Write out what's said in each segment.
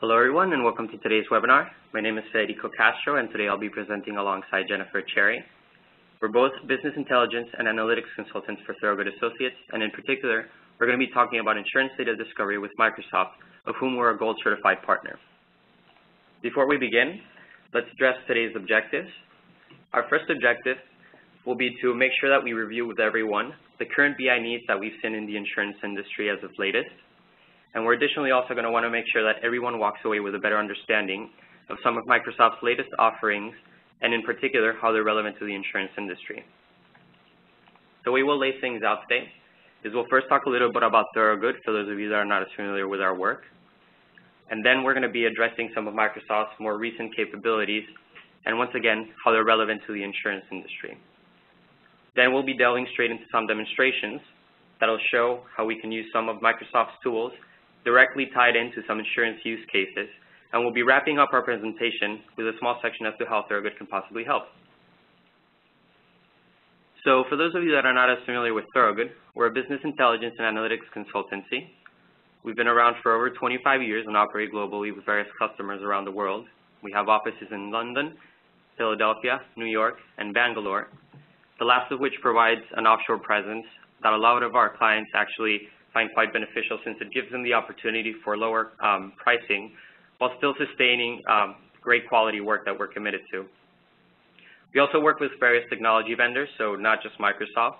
Hello everyone and welcome to today's webinar. My name is Federico Castro and today I'll be presenting alongside Jennifer Cherry. We're both business intelligence and analytics consultants for Thorogood Associates, and in particular, we're going to be talking about insurance data discovery with Microsoft, of whom we're a gold certified partner. Before we begin, let's address today's objectives. Our first objective will be to make sure that we review with everyone the current BI needs that we've seen in the insurance industry as of latest. And we're additionally also going to want to make sure that everyone walks away with a better understanding of some of Microsoft's latest offerings, and in particular, how they're relevant to the insurance industry. The way we'll lay things out today is we'll first talk a little bit about Thorogood, for those of you that are not as familiar with our work. And then we're going to be addressing some of Microsoft's more recent capabilities, and once again, how they're relevant to the insurance industry. Then we'll be delving straight into some demonstrations that'll show how we can use some of Microsoft's tools directly tied into some insurance use cases, and we'll be wrapping up our presentation with a small section as to how Thorogood can possibly help. So for those of you that are not as familiar with Thorogood, we're a business intelligence and analytics consultancy. We've been around for over 25 years and operate globally with various customers around the world. We have offices in London, Philadelphia, New York, and Bangalore, the last of which provides an offshore presence that a lot of our clients actually find quite beneficial, since it gives them the opportunity for lower pricing while still sustaining great quality work that we're committed to. We also work with various technology vendors, so not just Microsoft.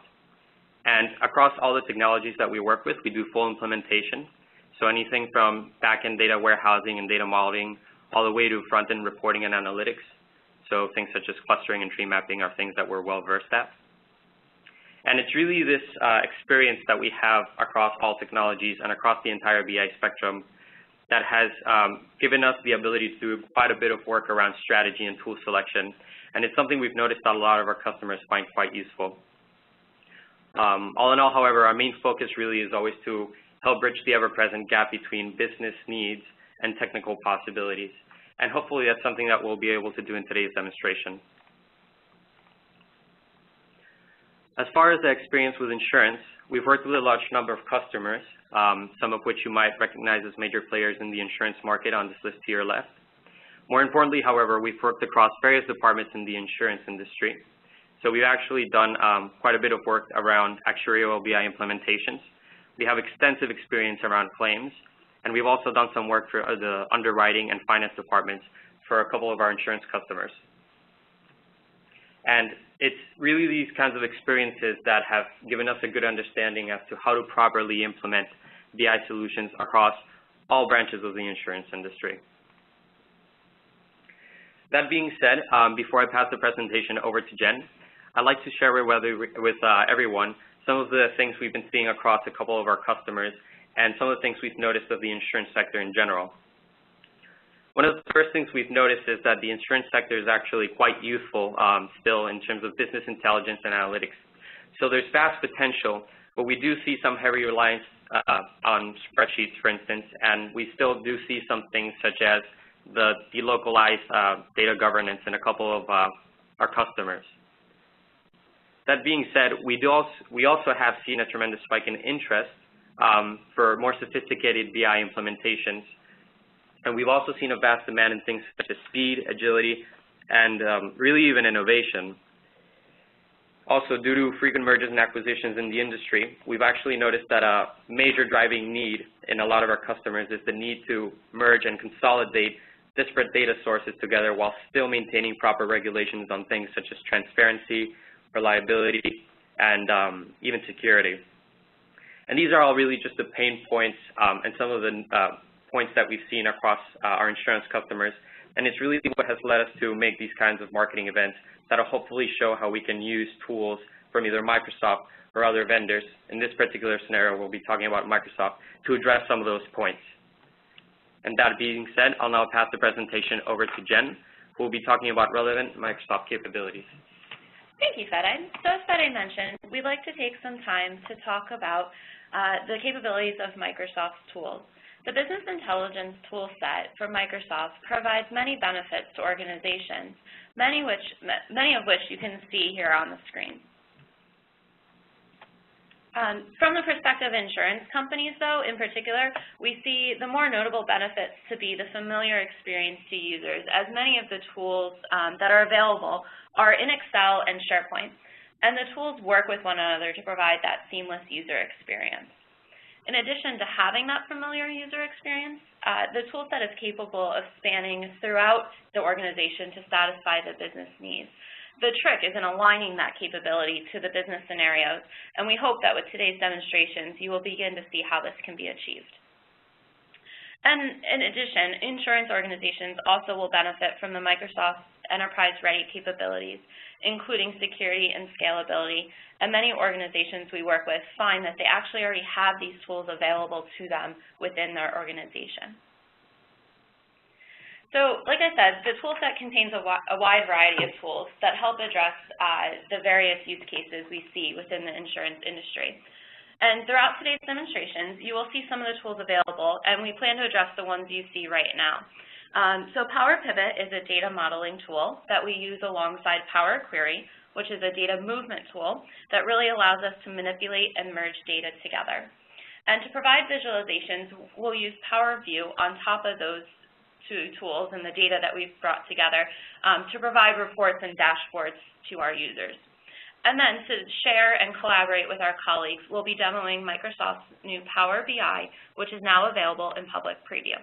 And across all the technologies that we work with, we do full implementation. So anything from back-end data warehousing and data modeling all the way to front-end reporting and analytics. So things such as clustering and tree mapping are things that we're well versed at. And it's really this experience that we have across all technologies and across the entire BI spectrum that has given us the ability to do quite a bit of work around strategy and tool selection. And it's something we've noticed that a lot of our customers find quite useful. All in all, however, our main focus really is always to help bridge the ever-present gap between business needs and technical possibilities. And hopefully that's something that we'll be able to do in today's demonstration. As far as the experience with insurance, we've worked with a large number of customers, some of which you might recognize as major players in the insurance market on this list to your left. More importantly, however, we've worked across various departments in the insurance industry. So we've actually done quite a bit of work around actuarial BI implementations. We have extensive experience around claims, and we've also done some work for the underwriting and finance departments for a couple of our insurance customers. And it's really these kinds of experiences that have given us a good understanding as to how to properly implement BI solutions across all branches of the insurance industry. That being said, before I pass the presentation over to Jen, I'd like to share with everyone some of the things we've been seeing across a couple of our customers and some of the things we've noticed of the insurance sector in general. One of the first things we've noticed is that the insurance sector is actually quite youthful still in terms of business intelligence and analytics. So there's vast potential, but we do see some heavy reliance on spreadsheets, for instance, and we still do see some things such as the delocalized data governance in a couple of our customers. That being said, we also have seen a tremendous spike in interest for more sophisticated BI implementations. And we've also seen a vast demand in things such as speed, agility, and really even innovation. Also, due to frequent mergers and acquisitions in the industry, we've actually noticed that a major driving need in a lot of our customers is the need to merge and consolidate disparate data sources together while still maintaining proper regulations on things such as transparency, reliability, and even security. And these are all really just the pain points and some of the points that we've seen across our insurance customers, and it's really what has led us to make these kinds of marketing events that will hopefully show how we can use tools from either Microsoft or other vendors. In this particular scenario, we'll be talking about Microsoft to address some of those points. And that being said, I'll now pass the presentation over to Jen, who will be talking about relevant Microsoft capabilities. Thank you, Fede. So as Fede mentioned, we'd like to take some time to talk about the capabilities of Microsoft's tools. The business intelligence tool set from Microsoft provides many benefits to organizations, many of which you can see here on the screen. From the perspective of insurance companies, though, in particular, we see the more notable benefits to be the familiar experience to users, as many of the tools that are available are in Excel and SharePoint, and the tools work with one another to provide that seamless user experience. In addition to having that familiar user experience, the tool set is capable of spanning throughout the organization to satisfy the business needs. The trick is in aligning that capability to the business scenarios, and we hope that with today's demonstrations, you will begin to see how this can be achieved. And in addition, insurance organizations also will benefit from the Microsoft enterprise-ready capabilities, including security and scalability, and many organizations we work with find that they actually already have these tools available to them within their organization. So, like I said, the tool set contains a wide variety of tools that help address the various use cases we see within the insurance industry. And throughout today's demonstrations, you will see some of the tools available, and we plan to address the ones you see right now. So Power Pivot is a data modeling tool that we use alongside Power Query, which is a data movement tool that really allows us to manipulate and merge data together. And to provide visualizations, we'll use Power View on top of those two tools and the data that we've brought together to provide reports and dashboards to our users. And then to share and collaborate with our colleagues, we'll be demoing Microsoft's new Power BI, which is now available in public preview.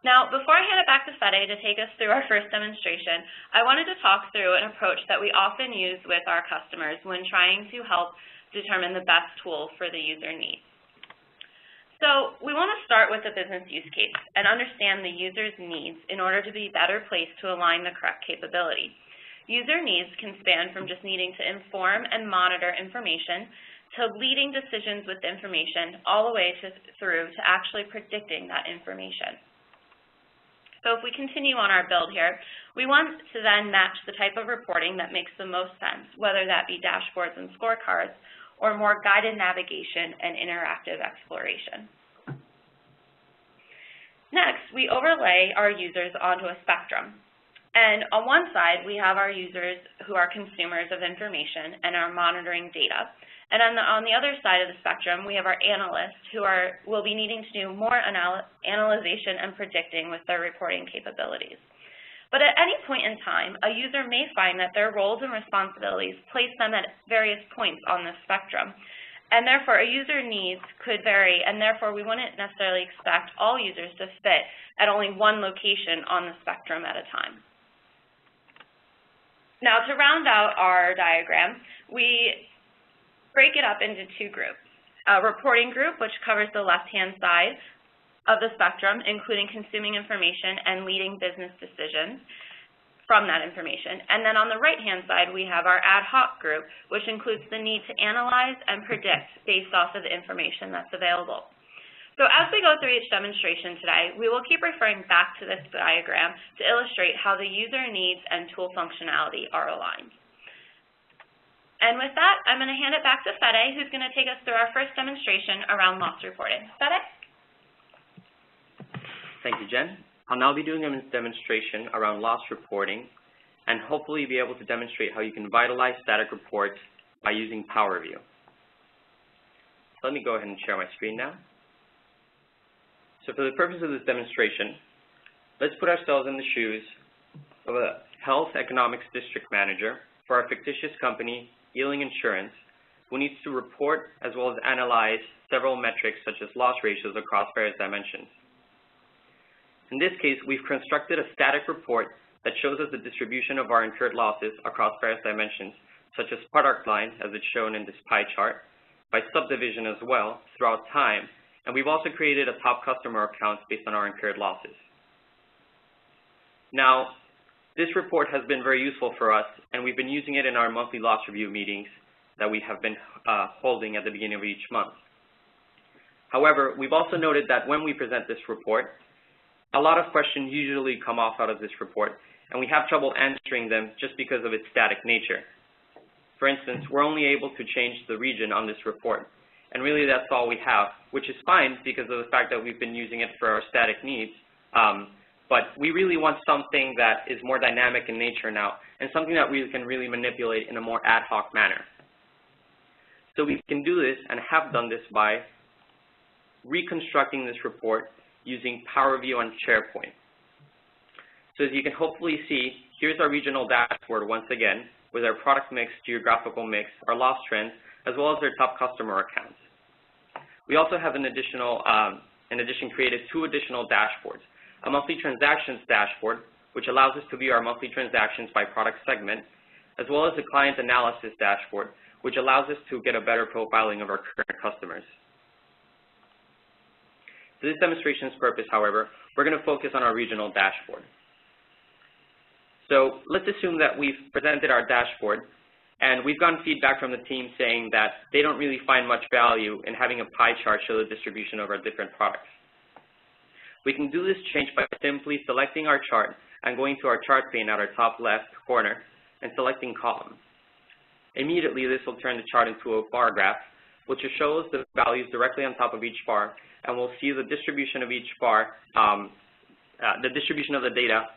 Now, before I hand it back to Fede to take us through our first demonstration, I wanted to talk through an approach that we often use with our customers when trying to help determine the best tool for the user needs. So we want to start with the business use case and understand the user's needs in order to be better placed to align the correct capability. User needs can span from just needing to inform and monitor information to leading decisions with information all the way through to actually predicting that information. So if we continue on our build here, we want to then match the type of reporting that makes the most sense, whether that be dashboards and scorecards, or more guided navigation and interactive exploration. Next, we overlay our users onto a spectrum. And on one side, we have our users who are consumers of information and are monitoring data. And on the other side of the spectrum, we have our analysts who will be needing to do more analyzation and predicting with their reporting capabilities. But at any point in time, a user may find that their roles and responsibilities place them at various points on the spectrum. And therefore, a user needs could vary, and therefore we wouldn't necessarily expect all users to fit at only one location on the spectrum at a time. Now, to round out our diagram, we break it up into two groups. A reporting group, which covers the left-hand side of the spectrum, including consuming information and leading business decisions from that information. And then on the right-hand side, we have our ad hoc group, which includes the need to analyze and predict based off of the information that's available. So as we go through each demonstration today, we will keep referring back to this diagram to illustrate how the user needs and tool functionality are aligned. And with that, I'm going to hand it back to Fede, who's going to take us through our first demonstration around loss reporting. Fede? Thank you, Jen. I'll now be doing a demonstration around loss reporting and hopefully be able to demonstrate how you can vitalize static reports by using Power View. So let me go ahead and share my screen now. So for the purpose of this demonstration, let's put ourselves in the shoes of a health economics district manager for our fictitious company, Ealing Insurance, who needs to report as well as analyze several metrics such as loss ratios across various dimensions. In this case, we've constructed a static report that shows us the distribution of our incurred losses across various dimensions, such as product line, as it's shown in this pie chart, by subdivision as well, throughout time, and we've also created a top customer account based on our incurred losses. Now, this report has been very useful for us, and we've been using it in our monthly loss review meetings that we have been holding at the beginning of each month. However, we've also noted that when we present this report, a lot of questions usually come off out of this report, and we have trouble answering them just because of its static nature. For instance, we're only able to change the region on this report, and really that's all we have, which is fine because of the fact that we've been using it for our static needs, but we really want something that is more dynamic in nature now, and something that we can really manipulate in a more ad hoc manner. So we can do this and have done this by reconstructing this report using Power View on SharePoint. So as you can hopefully see, here's our regional dashboard once again with our product mix, geographical mix, our loss trends, as well as our top customer accounts. We also have in addition created 2 additional dashboards, a monthly transactions dashboard, which allows us to view our monthly transactions by product segment, as well as a client analysis dashboard, which allows us to get a better profiling of our current customers. For this demonstration's purpose, however, we're going to focus on our regional dashboard. So let's assume that we've presented our dashboard, and we've gotten feedback from the team saying that they don't really find much value in having a pie chart show the distribution of our different products. We can do this change by simply selecting our chart and going to our chart pane at our top left corner and selecting column. Immediately, this will turn the chart into a bar graph, which shows the values directly on top of each bar, and we'll see the distribution of each bar, the distribution of the data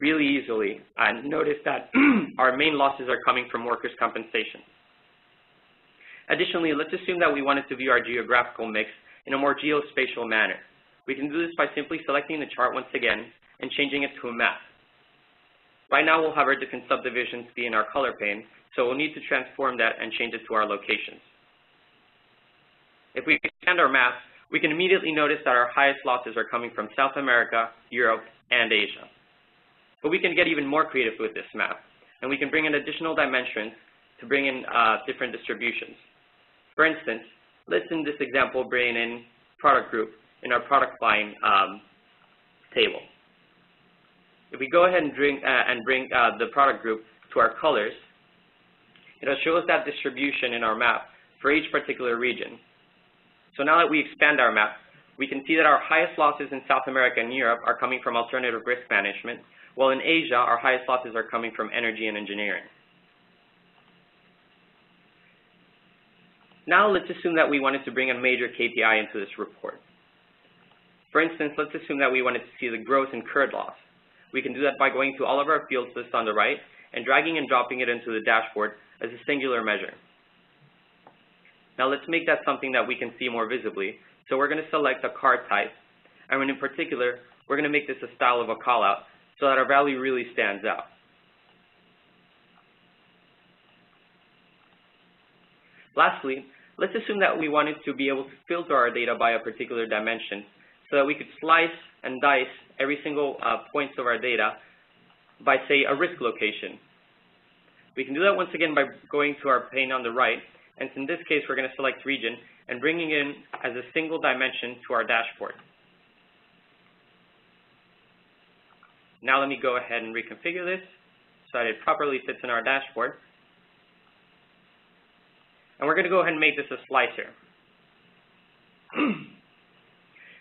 really easily. And notice that our main losses are coming from workers' compensation. Additionally, let's assume that we wanted to view our geographical mix in a more geospatial manner. We can do this by simply selecting the chart once again and changing it to a map. Right now, we'll have our different subdivisions be in our color pane, so we'll need to transform that and change it to our locations. If we expand our map, we can immediately notice that our highest losses are coming from South America, Europe, and Asia. But we can get even more creative with this map, and we can bring in additional dimensions to bring in different distributions. For instance, let's in this example bring in product group in our product line table. If we go ahead and bring the product group to our colors, it'll show us that distribution in our map for each particular region. So now that we expand our map, we can see that our highest losses in South America and Europe are coming from alternative risk management, while in Asia, our highest losses are coming from energy and engineering. Now let's assume that we wanted to bring a major KPI into this report. For instance, let's assume that we wanted to see the gross incurred loss. We can do that by going to all of our fields lists on the right and dragging and dropping it into the dashboard as a singular measure. Now let's make that something that we can see more visibly. So we're going to select a card type, and in particular, we're going to make this a style of a callout so that our value really stands out. Lastly, let's assume that we wanted to be able to filter our data by a particular dimension so that we could slice and dice every single points of our data by, say, a risk location. We can do that once again by going to our pane on the right, and in this case, we're going to select region and bringing it in as a single dimension to our dashboard. Now let me go ahead and reconfigure this so that it properly fits in our dashboard. And we're going to go ahead and make this a slicer.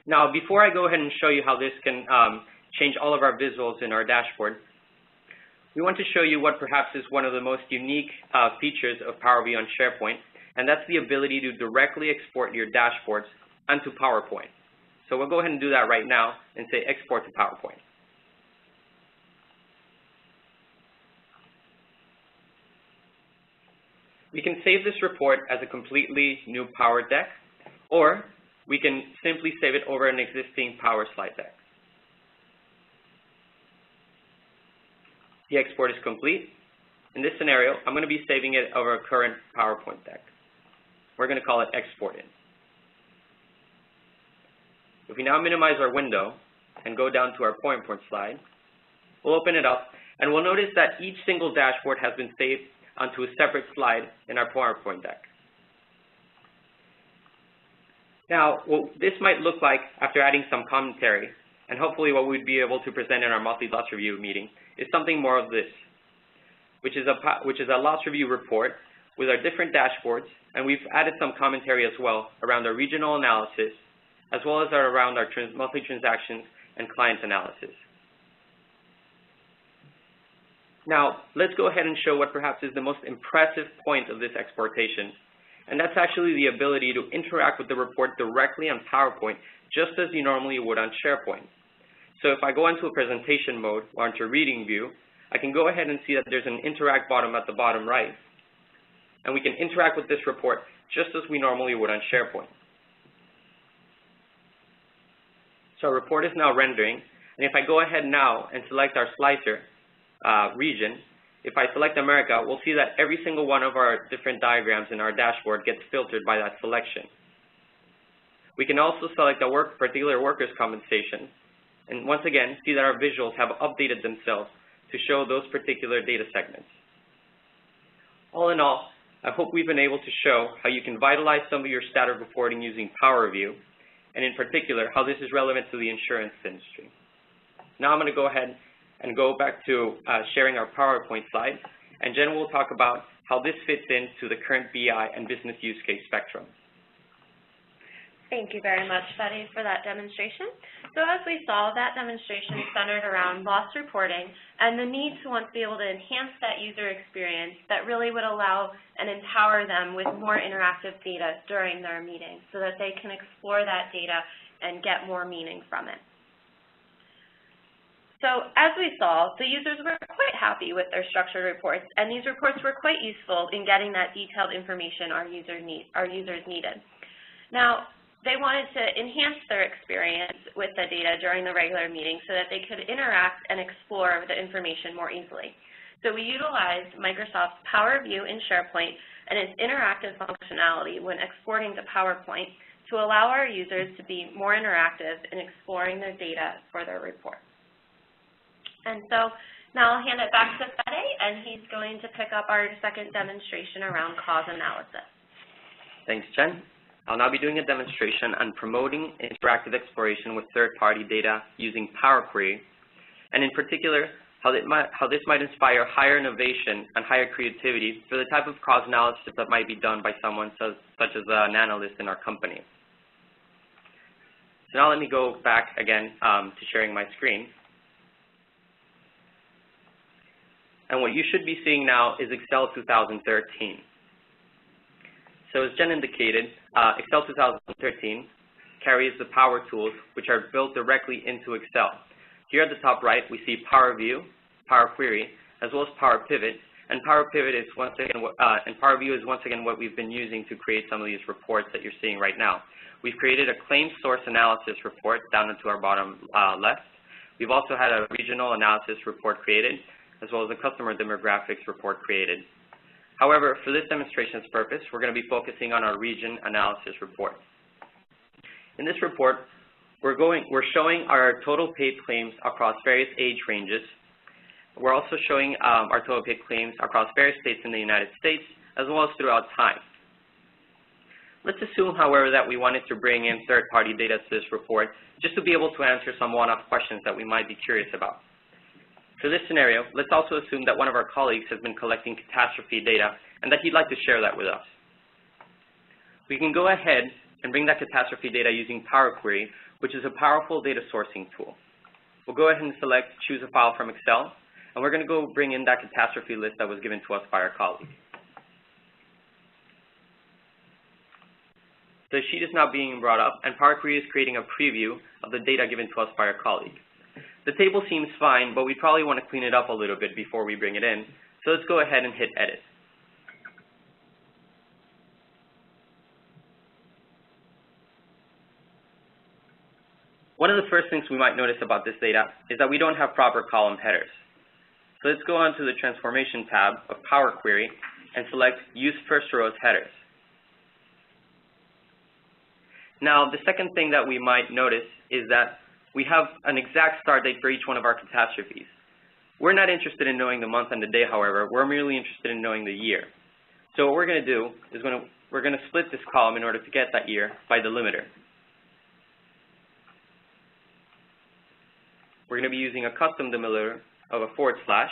Now, before I go ahead and show you how this can change all of our visuals in our dashboard, we want to show you what perhaps is one of the most unique features of Power BI on SharePoint, and that's the ability to directly export your dashboards onto PowerPoint. So we'll go ahead and do that right now and say export to PowerPoint. We can save this report as a completely new Power deck, or we can simply save it over an existing Power slide deck. The export is complete. In this scenario, I'm going to be saving it over a current PowerPoint deck. We're going to call it Export In. If we now minimize our window and go down to our PowerPoint slide, we'll open it up, and we'll notice that each single dashboard has been saved onto a separate slide in our PowerPoint deck. Now, what this might look like after adding some commentary, and hopefully what we'd be able to present in our monthly loss review meeting, is something more of this, which is a loss review report with our different dashboards, and we've added some commentary as well around our regional analysis, as well as around our monthly transactions and client analysis. Now, let's go ahead and show what perhaps is the most impressive point of this exportation, and that's actually the ability to interact with the report directly on PowerPoint, just as you normally would on SharePoint. So if I go into a presentation mode or into reading view, I can go ahead and see that there's an interact button at the bottom right, and we can interact with this report just as we normally would on SharePoint. So our report is now rendering, and if I go ahead now and select our slicer region, if I select America, we'll see that every single one of our different diagrams in our dashboard gets filtered by that selection. We can also select a particular workers' compensation, and once again, see that our visuals have updated themselves to show those particular data segments. All in all, I hope we've been able to show how you can vitalize some of your static reporting using Power View, and in particular, how this is relevant to the insurance industry. Now I'm going to go ahead and go back to sharing our PowerPoint slides, and Jen will talk about how this fits into the current BI and business use case spectrum. Thank you very much, Betty, for that demonstration. So as we saw, that demonstration centered around loss reporting and the need to want to be able to enhance that user experience that really would allow and empower them with more interactive data during their meeting so that they can explore that data and get more meaning from it. So as we saw, the users were quite happy with their structured reports, and these reports were quite useful in getting that detailed information our users needed. Now, they wanted to enhance their experience with the data during the regular meeting so that they could interact and explore the information more easily. So we utilized Microsoft's Power View in SharePoint and its interactive functionality when exporting to PowerPoint to allow our users to be more interactive in exploring their data for their report. And so now I'll hand it back to Fede, and he's going to pick up our second demonstration around cause analysis. Thanks, Jen. I'll now be doing a demonstration on promoting interactive exploration with third-party data using Power Query, and in particular, how this might inspire higher innovation and higher creativity for the type of cause analysis that might be done by someone such as an analyst in our company. So now let me go back again to sharing my screen. And what you should be seeing now is Excel 2013. So as Jen indicated, Excel 2013 carries the Power Tools, which are built directly into Excel. Here at the top right, we see Power View, Power Query, as well as Power Pivot. And Power Pivot is once again, and Power View is once again what we've been using to create some of these reports that you're seeing right now. We've created a claim source analysis report down into our bottom left. We've also had a regional analysis report created, as well as a customer demographics report created. However, for this demonstration's purpose, we're going to be focusing on our region analysis report. In this report, we're showing our total paid claims across various age ranges. We're also showing our total paid claims across various states in the United States, as well as throughout time. Let's assume, however, that we wanted to bring in third-party data to this report just to be able to answer some one-off questions that we might be curious about. For this scenario, let's also assume that one of our colleagues has been collecting catastrophe data and that he'd like to share that with us. We can go ahead and bring that catastrophe data using Power Query, which is a powerful data sourcing tool. We'll go ahead and select Choose a File from Excel, and we're going to go bring in that catastrophe list that was given to us by our colleague. The sheet is now being brought up, and Power Query is creating a preview of the data given to us by our colleague. The table seems fine, but we probably want to clean it up a little bit before we bring it in. So let's go ahead and hit Edit. One of the first things we might notice about this data is that we don't have proper column headers. So let's go on to the Transformation tab of Power Query and select Use First Rows Headers. Now, the second thing that we might notice is that we have an exact start date for each one of our catastrophes. We're not interested in knowing the month and the day, however. We're merely interested in knowing the year. So what we're going to do is we're going to split this column in order to get that year by delimiter. We're going to be using a custom delimiter of a /.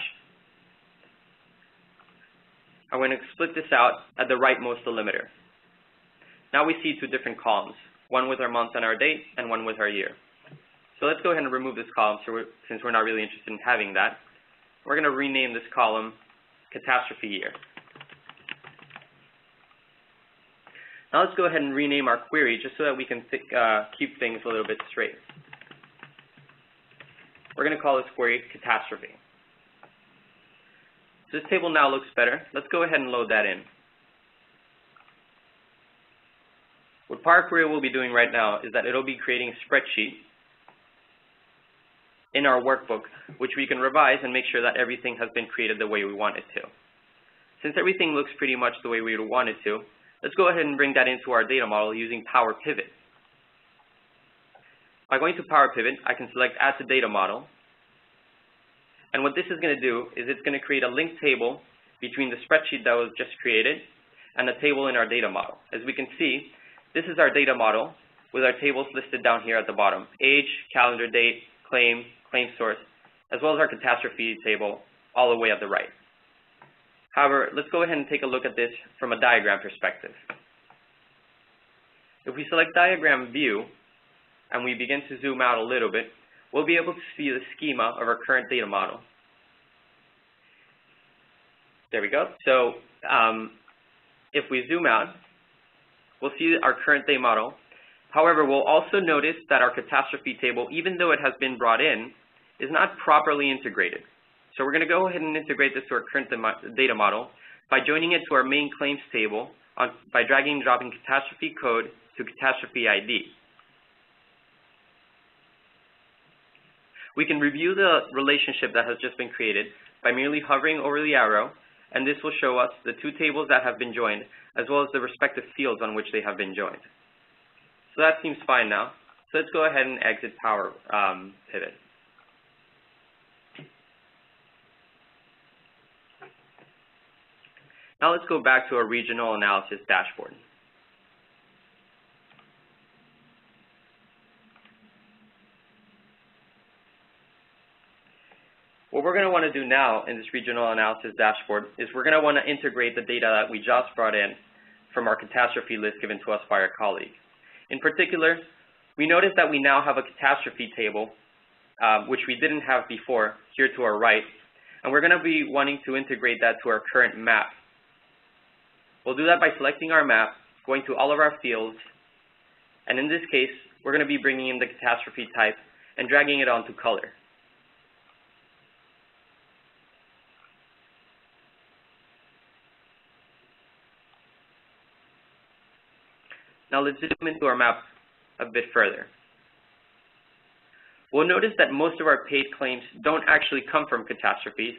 I'm going to split this out at the rightmost delimiter. Now we see two different columns, one with our month and our date and one with our year. So let's go ahead and remove this column since we're not really interested in having that. We're going to rename this column Catastrophe Year. Now let's go ahead and rename our query just so that we can keep things a little bit straight. We're going to call this query Catastrophe. So this table now looks better. Let's go ahead and load that in. What Power Query will be doing right now is that it'll be creating a spreadsheet in our workbook, which we can revise and make sure that everything has been created the way we want it to. Since everything looks pretty much the way we would want it to, let's go ahead and bring that into our data model using Power Pivot. By going to Power Pivot, I can select Add to Data Model. And what this is going to do is it's going to create a linked table between the spreadsheet that was just created and the table in our data model. As we can see, this is our data model with our tables listed down here at the bottom: age, calendar date, claim, claim source, as well as our catastrophe table all the way at the right. However, let's go ahead and take a look at this from a diagram perspective. If we select Diagram View and we begin to zoom out a little bit, we'll be able to see the schema of our current data model. There we go. So if we zoom out, we'll see our current data model. However, we'll also notice that our catastrophe table, even though it has been brought in, is not properly integrated. So we're going to go ahead and integrate this to our current data model by joining it to our main claims table by dragging and dropping catastrophe code to catastrophe ID. We can review the relationship that has just been created by merely hovering over the arrow, and this will show us the two tables that have been joined, as well as the respective fields on which they have been joined. So that seems fine now. So let's go ahead and exit Power Pivot. Now let's go back to our regional analysis dashboard. What we're going to want to do now in this regional analysis dashboard is we're going to want to integrate the data that we just brought in from our catastrophe list given to us by our colleague. In particular, we notice that we now have a catastrophe table, which we didn't have before, here to our right, and we're going to be wanting to integrate that to our current map. We'll do that by selecting our map, going to all of our fields, and in this case, we're going to be bringing in the catastrophe type and dragging it onto color. Now let's zoom into our map a bit further. We'll notice that most of our paid claims don't actually come from catastrophes,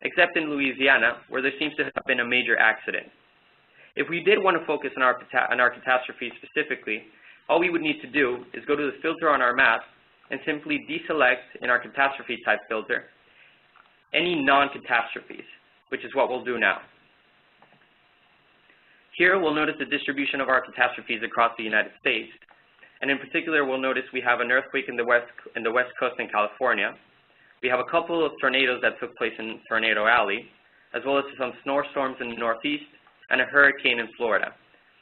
except in Louisiana, where there seems to have been a major accident. If we did want to focus on our catastrophe specifically, all we would need to do is go to the filter on our map and simply deselect in our catastrophe type filter any non-catastrophes, which is what we'll do now. Here, we'll notice the distribution of our catastrophes across the United States. And in particular, we'll notice we have an earthquake in the West Coast in California. We have a couple of tornadoes that took place in Tornado Alley, as well as some snowstorms in the Northeast and a hurricane in Florida.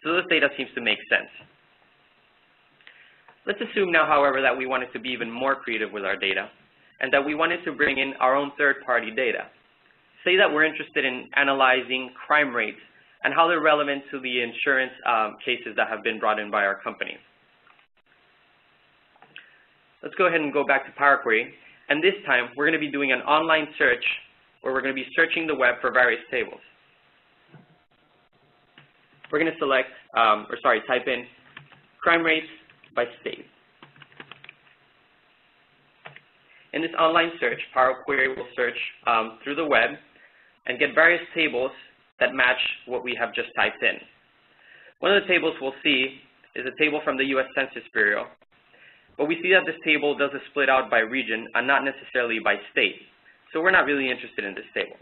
So this data seems to make sense. Let's assume now, however, that we wanted to be even more creative with our data and that we wanted to bring in our own third-party data. Say that we're interested in analyzing crime rates and how they're relevant to the insurance cases that have been brought in by our company. Let's go ahead and go back to Power Query, and this time we're going to be doing an online search where we're going to be searching the web for various tables. We're going to select, type in crime rates by state. In this online search, Power Query will search through the web and get various tables that match what we have just typed in. One of the tables we'll see is a table from the U.S. Census Bureau, but we see that this table does a split out by region and not necessarily by state, so we're not really interested in this table.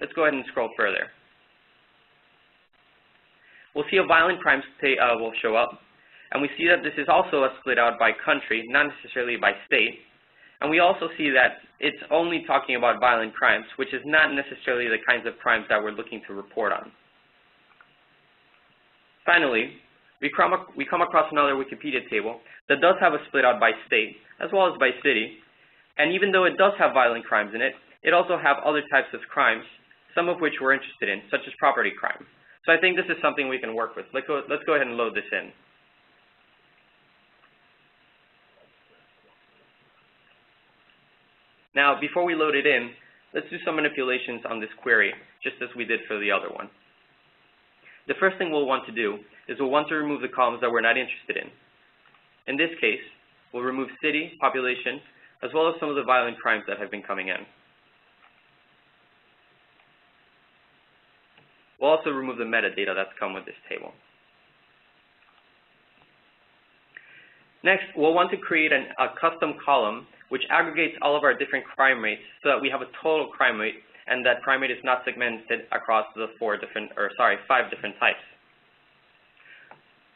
Let's go ahead and scroll further. We'll see a violent crimes will show up, and we see that this is also a split out by country, not necessarily by state. And we also see that it's only talking about violent crimes, which is not necessarily the kinds of crimes that we're looking to report on. Finally, we come across another Wikipedia table that does have a split out by state, as well as by city. And even though it does have violent crimes in it, it also has other types of crimes, some of which we're interested in, such as property crime. So I think this is something we can work with. Let's go ahead and load this in. Now, before we load it in, let's do some manipulations on this query, just as we did for the other one. the first thing we'll want to do is we'll want to remove the columns that we're not interested in. In this case, we'll remove city, population, as well as some of the violent crimes that have been coming in. We'll also remove the metadata that's come with this table. Next, we'll want to create a custom column which aggregates all of our different crime rates so that we have a total crime rate, and that crime rate is not segmented across the 5 different types.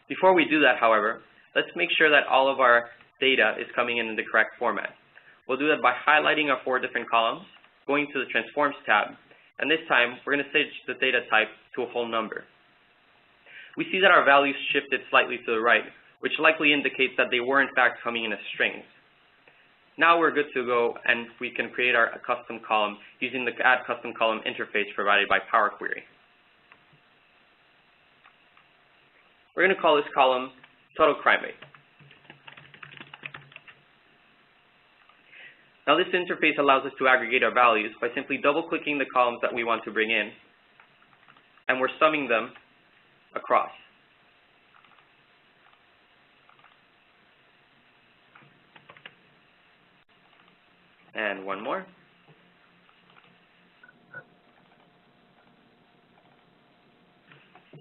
Before we do that, however, let's make sure that all of our data is coming in the correct format. We'll do that by highlighting our 4 different columns, going to the Transforms tab, and this time we're going to switch the data type to a whole number. We see that our values shifted slightly to the right, which likely indicates that they were in fact coming in as strings. Now we're good to go, and we can create our custom column using the Add Custom Column interface provided by Power Query. We're going to call this column Total Crime Rate. Now this interface allows us to aggregate our values by simply double-clicking the columns that we want to bring in, and we're summing them across. And one more.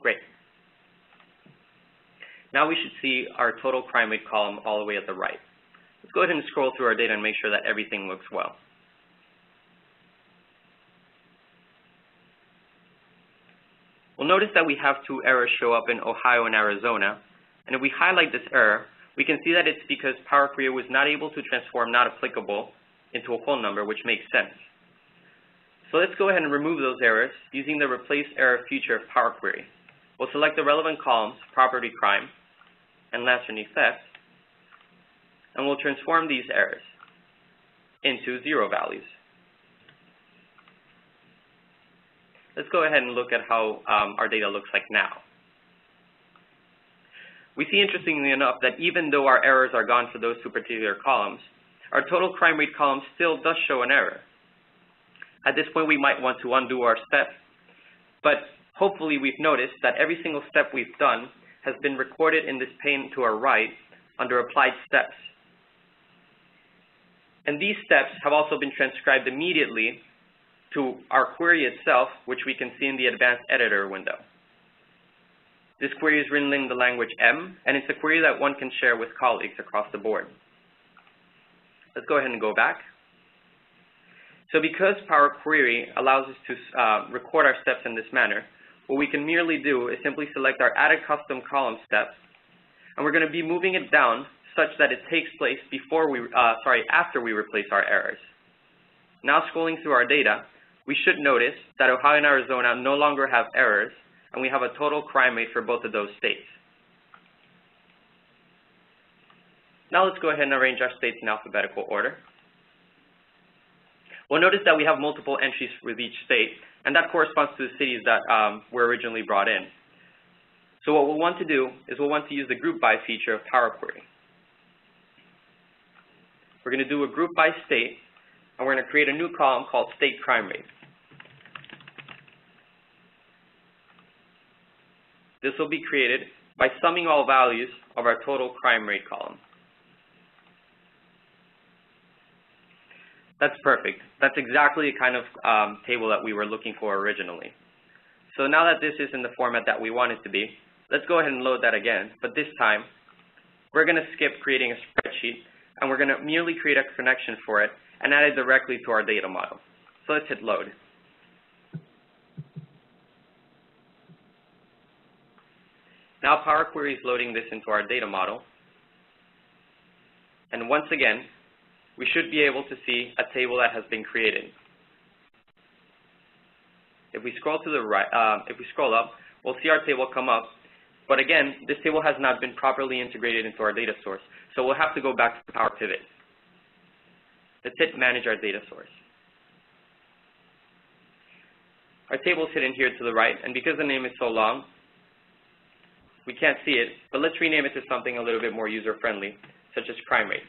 Great. Now we should see our total crime rate column all the way at the right. Let's go ahead and scroll through our data and make sure that everything looks well. We'll notice that we have 2 errors show up in Ohio and Arizona, and if we highlight this error, we can see that it's because Power Query was not able to transform not applicable into a whole number, which makes sense. So let's go ahead and remove those errors using the Replace Error feature of Power Query. We'll select the relevant columns, property crime, and larceny theft, and we'll transform these errors into 0 values. Let's go ahead and look at how our data looks like now. We see, interestingly enough, that even though our errors are gone for those 2 particular columns, our total crime rate column still does show an error. At this point, we might want to undo our step, but hopefully we've noticed that every single step we've done has been recorded in this pane to our right under Applied Steps. And these steps have also been transcribed immediately to our query itself, which we can see in the Advanced Editor window. This query is written in the language M, and it's a query that one can share with colleagues across the board. Let's go ahead and go back. So because Power Query allows us to record our steps in this manner, what we can merely do is simply select our Add a Custom Column step, and we're going to be moving it down such that it takes place after we replace our errors. Now scrolling through our data, we should notice that Ohio and Arizona no longer have errors, and we have a total crime rate for both of those states. Now let's go ahead and arrange our states in alphabetical order. We'll notice that we have multiple entries with each state, and that corresponds to the cities that were originally brought in. So what we'll want to do is we'll want to use the Group By feature of Power Query. We're going to do a Group By State, and we're going to create a new column called State Crime Rate. This will be created by summing all values of our total crime rate column. That's perfect. That's exactly the kind of table that we were looking for originally. So now that this is in the format that we want it to be, let's go ahead and load that again. But this time, we're going to skip creating a spreadsheet, and we're going to merely create a connection for it and add it directly to our data model. So let's hit load. Now Power Query is loading this into our data model. And once again, we should be able to see a table that has been created. If we scroll to the right, if we scroll up, we'll see our table come up. But again, this table has not been properly integrated into our data source, so we'll have to go back to Power Pivot. Let's hit Manage Our Data Source. Our table is hidden here to the right, and because the name is so long, we can't see it, but let's rename it to something a little bit more user-friendly, such as Crime Rate.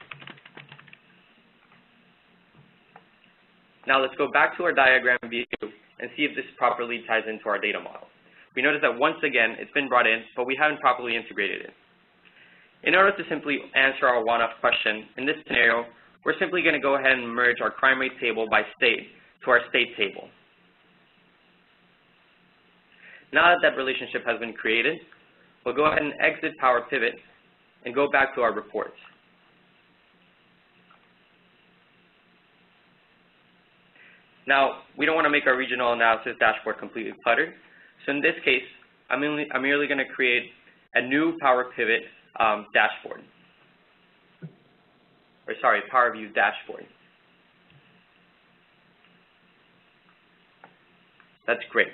Now let's go back to our diagram view and see if this properly ties into our data model. we notice that once again, it's been brought in, but we haven't properly integrated it. In order to simply answer our one-off question, in this scenario, we're simply going to go ahead and merge our crime rate table by state to our state table. Now that that relationship has been created, we'll go ahead and exit Power Pivot and go back to our reports. Now, we don't want to make our regional analysis dashboard completely cluttered. So in this case, I'm merely going to create a new Power Pivot dashboard. Or sorry, Power View dashboard. That's great.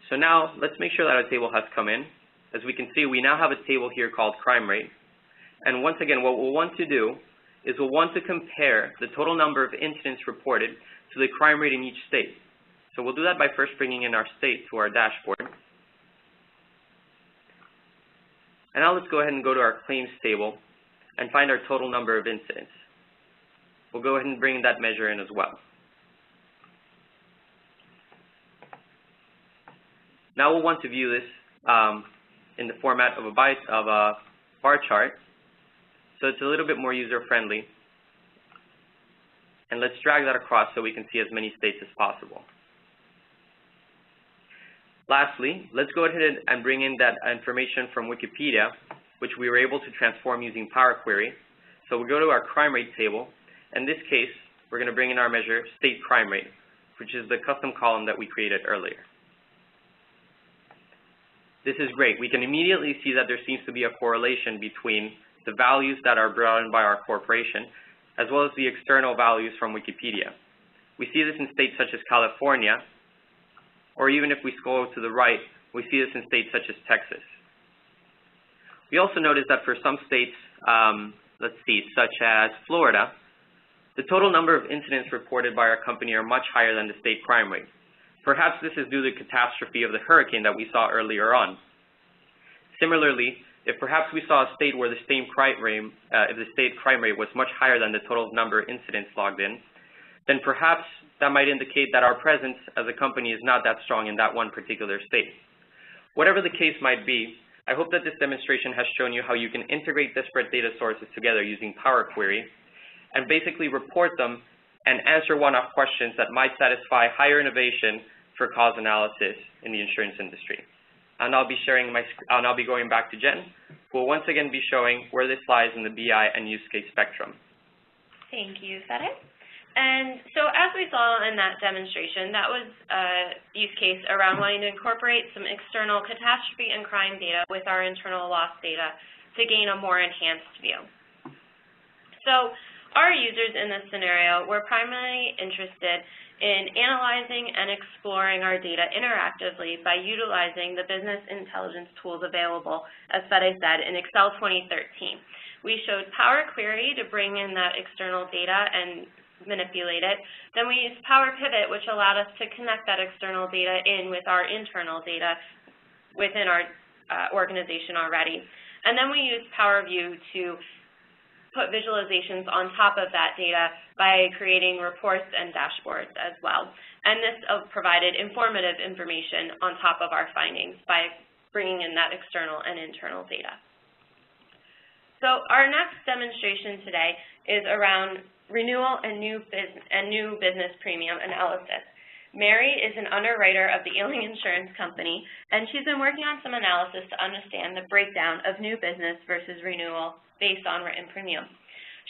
So now, let's make sure that our table has come in. As we can see, we now have a table here called crime rate. And once again, what we'll want to do is we'll want to compare the total number of incidents reported to the crime rate in each state. So we'll do that by first bringing in our state to our dashboard. And now let's go ahead and go to our claims table and find our total number of incidents. We'll go ahead and bring that measure in as well. Now we'll want to view this in the format of a bar chart, so it's a little bit more user-friendly. And let's drag that across so we can see as many states as possible. Lastly, let's go ahead and bring in that information from Wikipedia, which we were able to transform using Power Query. So we'll go to our crime rate table. In this case, we're going to bring in our measure, state crime rate, which is the custom column that we created earlier. This is great. We can immediately see that there seems to be a correlation between the values that are brought in by our corporation, as well as the external values from Wikipedia. We see this in states such as California, or even if we scroll to the right, we see this in states such as Texas. We also notice that for some states, such as Florida, the total number of incidents reported by our company are much higher than the state crime rate. Perhaps this is due to the catastrophe of the hurricane that we saw earlier on. Similarly, if perhaps we saw a state where the state crime rate was much higher than the total number of incidents logged in, then perhaps that might indicate that our presence as a company is not that strong in that one particular state. Whatever the case might be, I hope that this demonstration has shown you how you can integrate disparate data sources together using Power Query and basically report them and answer one-off questions that might satisfy higher innovation for cause analysis in the insurance industry. And I'll be going back to Jen, who will once again be showing where this lies in the BI and use case spectrum. Thank you, Fede. And so as we saw in that demonstration, that was a use case around wanting to incorporate some external catastrophe and crime data with our internal loss data to gain a more enhanced view. So our users in this scenario were primarily interested in analyzing and exploring our data interactively by utilizing the business intelligence tools available, as Fede said, in Excel 2013. We showed Power Query to bring in that external data and manipulate it. Then we used Power Pivot, which allowed us to connect that external data in with our internal data within our organization already. And then we used Power View to put visualizations on top of that data by creating reports and dashboards as well. And this provided informative information on top of our findings by bringing in that external and internal data. So our next demonstration today is around renewal and new business premium analysis. Mary is an underwriter of the Ealing Insurance Company, and she's been working on some analysis to understand the breakdown of new business versus renewal based on written premium.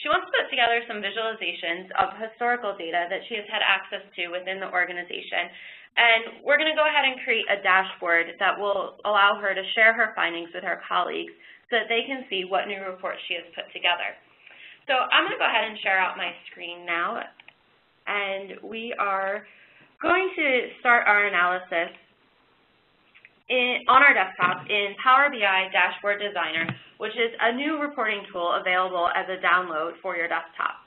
She wants to put together some visualizations of historical data that she has had access to within the organization, and we're going to go ahead and create a dashboard that will allow her to share her findings with her colleagues so that they can see what new reports she has put together. So I'm going to go ahead and share out my screen now, and we are going to start our analysis on our desktop in Power BI Dashboard Designer, which is a new reporting tool available as a download for your desktop.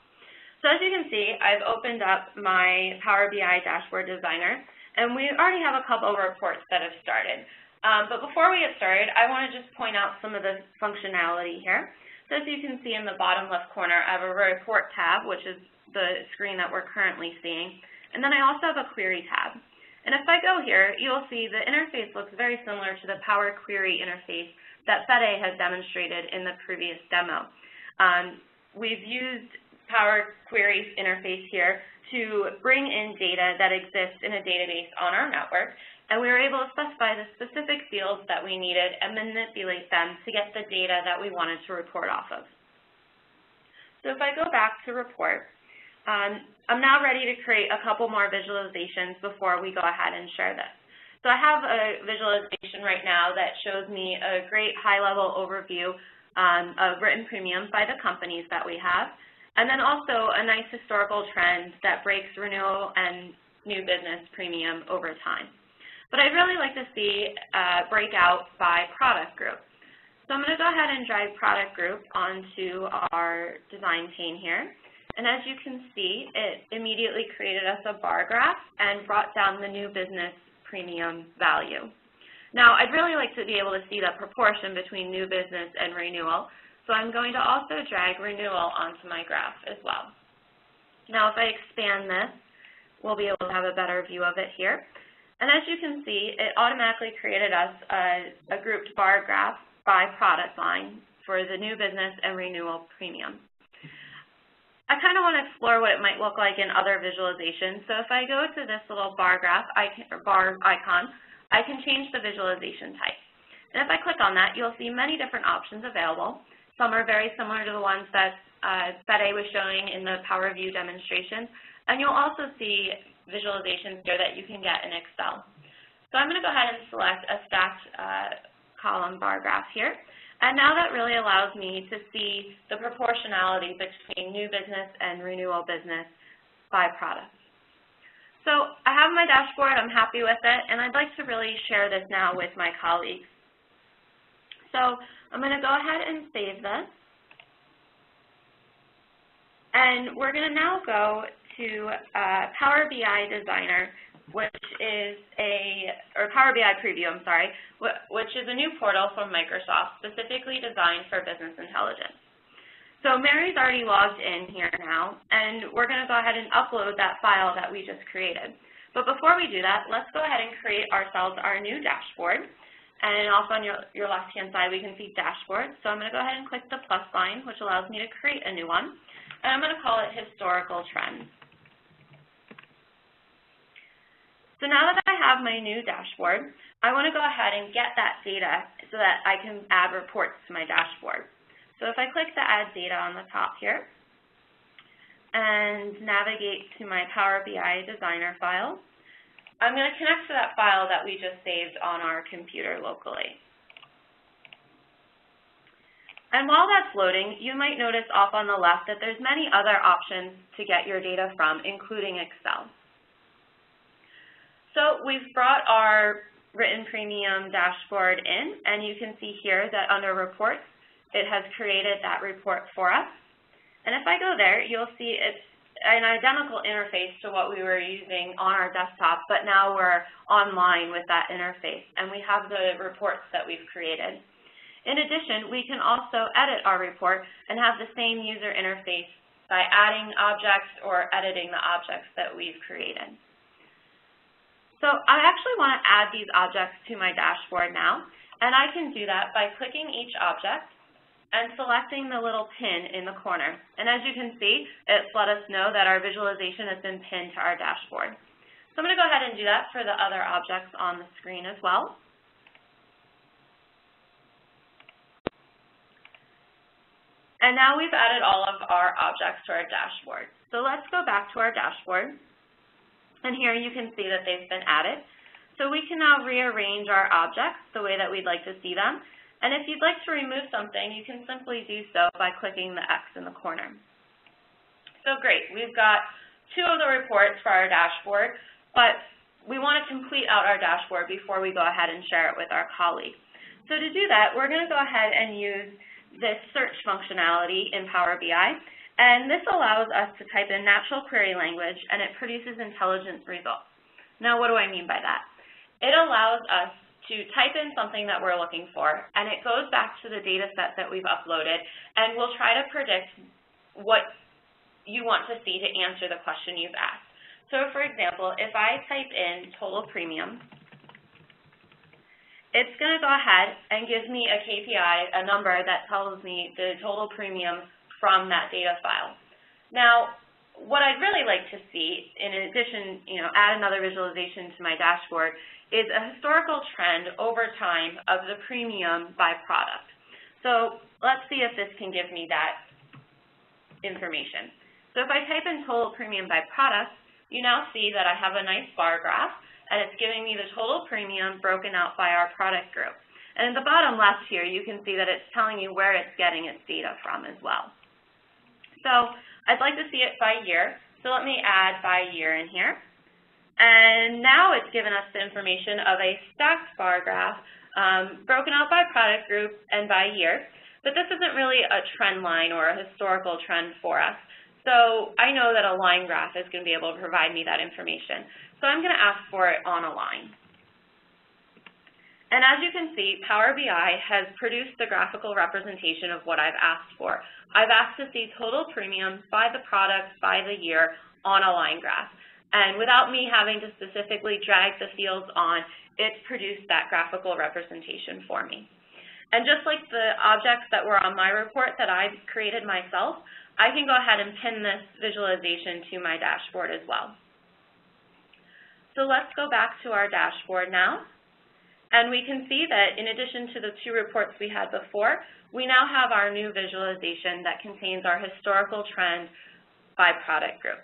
So as you can see, I've opened up my Power BI Dashboard Designer, and we already have a couple of reports that have started. But before we get started, I want to just point out some of the functionality here. So as you can see in the bottom left corner, I have a report tab, which is the screen that we're currently seeing. And then I also have a query tab. And if I go here, you'll see the interface looks very similar to the Power Query interface that Fede has demonstrated in the previous demo. We've used Power Query's interface here to bring in data that exists in a database on our network, and we were able to specify the specific fields that we needed and manipulate them to get the data that we wanted to report off of. So if I go back to report, I'm now ready to create a couple more visualizations before we go ahead and share this. So I have a visualization right now that shows me a great high-level overview of written premiums by the companies that we have, and then also a nice historical trend that breaks renewal and new business premium over time. But I'd really like to see a breakout by product group. So I'm going to go ahead and drag product group onto our design pane here. And as you can see, it immediately created us a bar graph and brought down the new business premium value. Now, I'd really like to be able to see the proportion between new business and renewal, so I'm going to also drag renewal onto my graph as well. Now, if I expand this, we'll be able to have a better view of it here. And as you can see, it automatically created us a grouped bar graph by product line for the new business and renewal premium. I kind of want to explore what it might look like in other visualizations. So if I go to this little bar graph bar icon, I can change the visualization type. And if I click on that, you'll see many different options available. Some are very similar to the ones that Fede was showing in the Power View demonstration. And you'll also see visualizations here that you can get in Excel. So I'm going to go ahead and select a stacked column bar graph here. And now that really allows me to see the proportionality between new business and renewal business by product. So I have my dashboard, I'm happy with it, and I'd like to really share this now with my colleagues. So I'm going to go ahead and save this. And we're going to now go to Power BI Designer, which is or Power BI Preview, I'm sorry, which is a new portal from Microsoft specifically designed for business intelligence. So Mary's already logged in here now, and we're going to go ahead and upload that file that we just created. But before we do that, let's go ahead and create ourselves our new dashboard. And also on your left-hand side, we can see dashboard. So I'm going to go ahead and click the plus sign, which allows me to create a new one. And I'm going to call it Historical Trends. So now that I have my new dashboard, I want to go ahead and get that data so that I can add reports to my dashboard. So if I click the Add Data on the top here and navigate to my Power BI Designer file, I'm going to connect to that file that we just saved on our computer locally. And while that's loading, you might notice off on the left that there's many other options to get your data from, including Excel. So we've brought our written premium dashboard in, and you can see here that under Reports, it has created that report for us. And if I go there, you'll see it's an identical interface to what we were using on our desktop, but now we're online with that interface, and we have the reports that we've created. In addition, we can also edit our report and have the same user interface by adding objects or editing the objects that we've created. So I actually want to add these objects to my dashboard now, and I can do that by clicking each object and selecting the little pin in the corner. And as you can see, it's let us know that our visualization has been pinned to our dashboard. So I'm going to go ahead and do that for the other objects on the screen as well. And now we've added all of our objects to our dashboard. So let's go back to our dashboard. And here you can see that they've been added. So we can now rearrange our objects the way that we'd like to see them. And if you'd like to remove something, you can simply do so by clicking the X in the corner. So great, we've got two of the reports for our dashboard, but we want to complete out our dashboard before we go ahead and share it with our colleagues. So to do that, we're going to go ahead and use this search functionality in Power BI. And this allows us to type in natural query language, and it produces intelligent results. Now, what do I mean by that? It allows us to type in something that we're looking for, and it goes back to the data set that we've uploaded, and we'll try to predict what you want to see to answer the question you've asked. So for example, if I type in total premium, it's going to go ahead and give me a KPI, a number that tells me the total premium from that data file. Now, what I'd really like to see, in addition, add another visualization to my dashboard, is a historical trend over time of the premium by product. So let's see if this can give me that information. So if I type in total premium by product, you now see that I have a nice bar graph, and it's giving me the total premium broken out by our product group. And in the bottom left here, you can see that it's telling you where it's getting its data from as well. So I'd like to see it by year, so let me add by year in here. And now it's given us the information of a stacked bar graph broken out by product group and by year. But this isn't really a trend line or a historical trend for us. So I know that a line graph is going to be able to provide me that information. So I'm going to ask for it on a line. And as you can see, Power BI has produced the graphical representation of what I've asked for. I've asked to see total premiums by the product, by the year, on a line graph. And without me having to specifically drag the fields on, it's produced that graphical representation for me. And just like the objects that were on my report that I've created myself, I can go ahead and pin this visualization to my dashboard as well. So let's go back to our dashboard now. And we can see that in addition to the two reports we had before, we now have our new visualization that contains our historical trend by product group.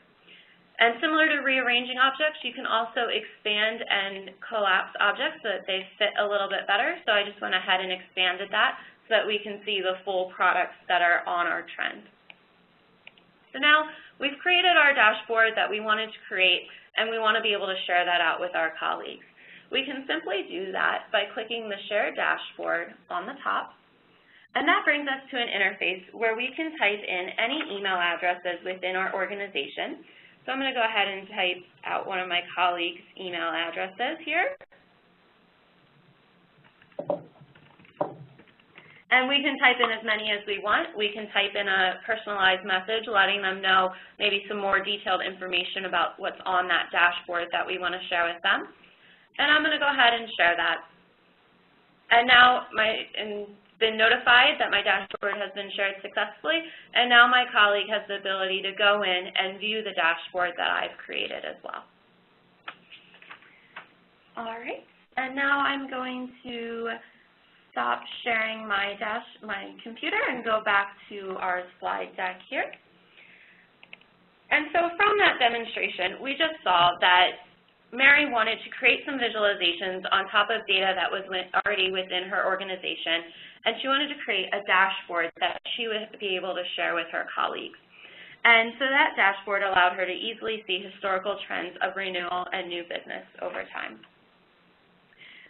And similar to rearranging objects, you can also expand and collapse objects so that they fit a little bit better. So I just went ahead and expanded that so that we can see the full products that are on our trend. So now we've created our dashboard that we wanted to create, and we want to be able to share that out with our colleagues. We can simply do that by clicking the Share Dashboard on the top, and that brings us to an interface where we can type in any email addresses within our organization. So I'm going to go ahead and type out one of my colleagues' email addresses here. And we can type in as many as we want. We can type in a personalized message letting them know maybe some more detailed information about what's on that dashboard that we want to share with them. And I'm going to go ahead and share that. And now I've been notified that my dashboard has been shared successfully, and now my colleague has the ability to go in and view the dashboard that I've created as well. All right, and now I'm going to stop sharing my computer and go back to our slide deck here. And so from that demonstration, we just saw that Mary wanted to create some visualizations on top of data that was already within her organization, and she wanted to create a dashboard that she would be able to share with her colleagues. And so that dashboard allowed her to easily see historical trends of renewal and new business over time.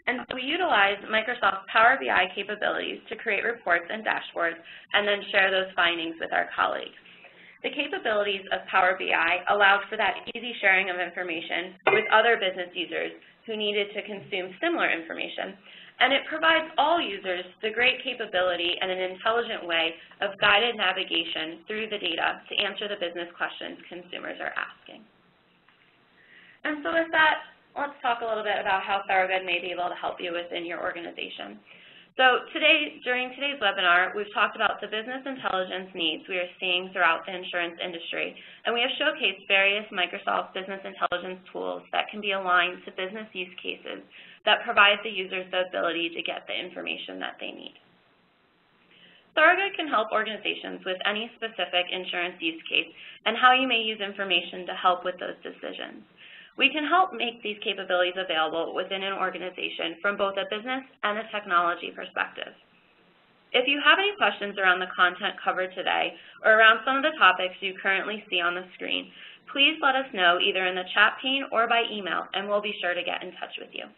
And so we utilized Microsoft Power BI capabilities to create reports and dashboards and then share those findings with our colleagues. The capabilities of Power BI allowed for that easy sharing of information with other business users who needed to consume similar information, and it provides all users the great capability and an intelligent way of guided navigation through the data to answer the business questions consumers are asking. And so with that, let's talk a little bit about how Thorogood may be able to help you within your organization. So during today's webinar, we've talked about the business intelligence needs we are seeing throughout the insurance industry, and we have showcased various Microsoft business intelligence tools that can be aligned to business use cases that provide the users the ability to get the information that they need. Thorogood can help organizations with any specific insurance use case and how you may use information to help with those decisions. We can help make these capabilities available within an organization from both a business and a technology perspective. If you have any questions around the content covered today or around some of the topics you currently see on the screen, please let us know either in the chat pane or by email, and we'll be sure to get in touch with you.